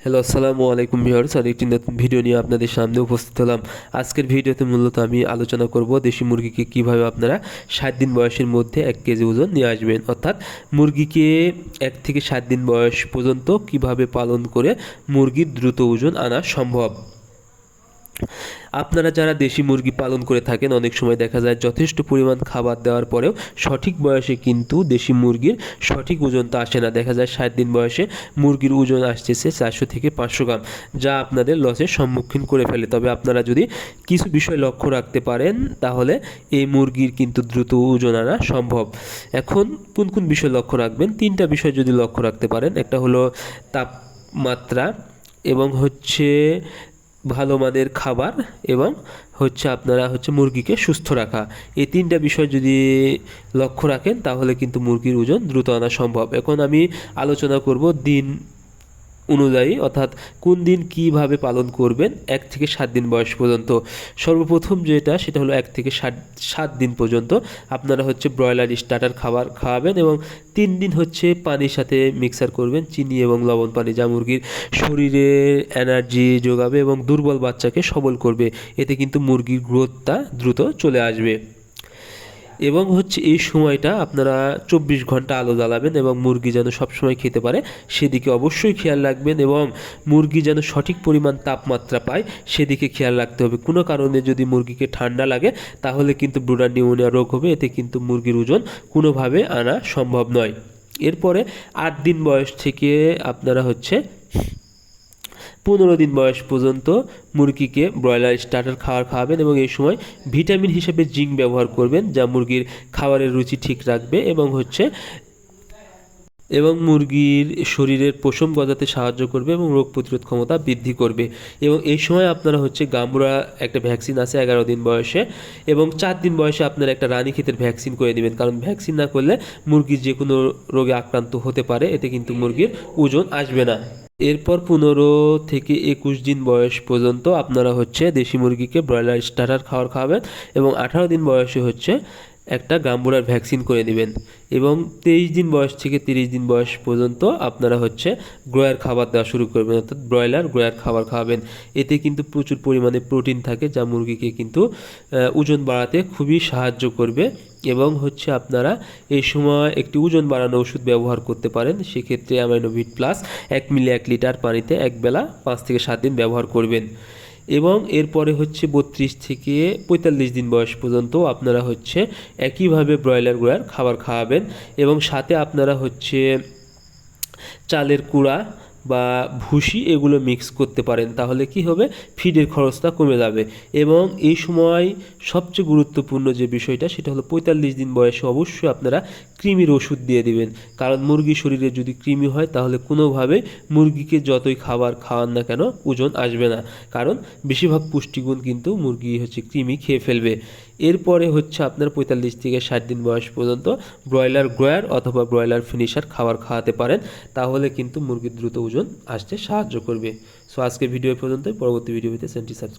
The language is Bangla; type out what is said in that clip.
হ্যালো, আসসালামু আলাইকুম ভিউয়ার্স। আর একটি নতুন ভিডিও নিয়ে আপনাদের সামনে উপস্থিত হলাম। আজকের ভিডিওতে মূলত আমি আলোচনা করব দেশি মুরগিকে কিভাবে আপনারা 7 দিন বয়সের মধ্যে 1 কেজি ওজন নিয়ে আসবেন, অর্থাৎ মুরগিকে 1 থেকে 7 দিন বয়স পর্যন্ত কিভাবে পালন করে মুরগির দ্রুত ওজন আনা সম্ভব। আপনারা যারা দেশি মুরগি পালন করে থাকেন, অনেক সময় দেখা যায় যথেষ্ট পরিমাণ খাবার দেওয়ার পরেও সঠিক বয়সে কিন্তু দেশি মুরগির সঠিক ওজনটা আসে না। দেখা যায় 7 দিন বয়সে মুরগির ওজন আসতেছে 400 থেকে 500 গ্রাম, যা আপনাদের লসের সম্মুখীন করে ফেলে। তবে আপনারা যদি কিছু বিষয় লক্ষ্য রাখতে পারেন তাহলে এই মুরগির কিন্তু দ্রুত ওজন আনা সম্ভব। এখন কোন কোন বিষয় লক্ষ্য রাখবেন? 3টা বিষয় যদি লক্ষ্য রাখতে পারেন। একটা হলো তাপমাত্রা, এবং ভালো মানের খাবার, এবং আপনারা মুরগিকে সুস্থ রাখা। এই 3টা বিষয় যদি লক্ষ্য রাখেন তাহলে কিন্তু মুরগির ওজন দ্রুত আনা সম্ভব। এখন আমি আলোচনা করব দিন অনুযায়ী, অর্থাৎ কোন দিন কিভাবে পালন করবেন 1 থেকে 7 দিন বয়স পর্যন্ত। সর্বপ্রথম সেটা হলো 1 থেকে 7 দিন পর্যন্ত আপনারা ব্রয়লার স্টার্টার খাবার খাওয়াবেন, এবং 3 দিন পানির সাথে মিক্সার করবেন, চিনি এবং লবণ পানি, যা মুরগির শরীরে এনার্জি যোগাবে এবং দুর্বল বাচ্চাকে সবল করবে। এতে কিন্তু মুরগির গ্রোথটা দ্রুত চলে আসবে। এবং এই সময়টা আপনারা 24 ঘন্টা আলো জ্বালাবেন, এবং মুরগি যেন সবসময় খেতে পারে সেদিকে অবশ্যই খেয়াল রাখবেন, এবং মুরগি যেন সঠিক পরিমাণ তাপমাত্রা পায় সেদিকে খেয়াল রাখতে হবে। কোনো কারণে যদি মুরগিকে ঠান্ডা লাগে তাহলে কিন্তু ব্রুডার নিউমোনিয়া রোগ হবে। এতে কিন্তু মুরগির ওজন কোনোভাবে আনা সম্ভব নয়। এরপরে 8 দিন বয়স থেকে আপনারা 15 দিন বয়স পর্যন্ত মুরগিকে ব্রয়লার স্টার্টার খাবার খাওয়াবেন, এবং এই সময় ভিটামিন হিসেবে জিঙ্ক ব্যবহার করবেন, যা মুরগির খাবারের রুচি ঠিক রাখবে এবং মুরগির শরীরের পশম গজাতে সাহায্য করবে এবং রোগ প্রতিরোধ ক্ষমতা বৃদ্ধি করবে। এবং এই সময় আপনারা গাম্বুরা একটা ভ্যাকসিন আছে 11 দিন বয়সে, এবং 4 দিন বয়সে আপনারা একটা রানীক্ষেতের ভ্যাকসিন করে নেবেন, কারণ ভ্যাকসিন না করলে মুরগির যে কোনো রোগে আক্রান্ত হতে পারে, এতে কিন্তু মুরগির ওজন আসবে না। এরপর 15 থেকে 21 দিন বয়স পর্যন্ত আপনারা দেশি মুরগিকে ব্রয়লার স্টার্টার খাবার খাওয়াবেন, এবং 18 দিন বয়সে একটা গাম্বুরার ভ্যাকসিন করে নেবেন, এবং 23 দিন বয়স থেকে 30 দিন বয়স পর্যন্ত আপনারা গ্রয়ার খাবার দেওয়া শুরু করবেন, অর্থাৎ ব্রয়লার গ্রয়ার খাবার খাওয়াবেন। এতে কিন্তু প্রচুর পরিমাণে প্রোটিন থাকে, যা মুরগিকে কিন্তু ওজন বাড়াতে খুবই সাহায্য করবে। এবং আপনারা এই সময় একটি ওজন বাড়ানো ওষুধ ব্যবহার করতে পারেন। সেক্ষেত্রে অ্যামাইনোভিট প্লাস 1 মিলি 1 লিটার পানিতে একবেলা 5 থেকে 7 দিন ব্যবহার করবেন। এবং এরপরে 32 থেকে 45 দিন বয়স পর্যন্ত আপনারা একইভাবে ব্রয়লার গুঁড়ার খাবার খাওয়াবেন, এবং সাথে আপনারা চালের কুড়া বা ভুসি এগুলো মিক্স করতে পারেন। তাহলে কি হবে? ফিডের খরচটা কমে যাবে। এবং এই সময় সবচেয়ে গুরুত্বপূর্ণ যে বিষয়টা, সেটা হলো 45 দিন বয়সে অবশ্যই আপনারা কৃমির ওষুধ দিয়ে দিবেন, কারণ মুরগির শরীরে যদি কৃমি হয় তাহলে কোনোভাবে মুরগিকে যতই খাবার খাওয়ান না কেন ওজন আসবে না, কারণ বেশিরভাগ পুষ্টিগুণ কিন্তু মুরগি কৃমি খেয়ে ফেলবে। এরপরে আপনার 45 থেকে 60 দিন বয়স পর্যন্ত ব্রয়লার গ্রয়ার অথবা ব্রয়লার ফিনিশার খাবার খাওয়াতে পারেন, তাহলে কিন্তু মুরগির দ্রুত ওজন আসতে সাহায্য করবে। সো আজকের ভিডিও পর্যন্ত, পরবর্তী ভিডিওতে চ্যানেলটি সাবস্ক্রাইব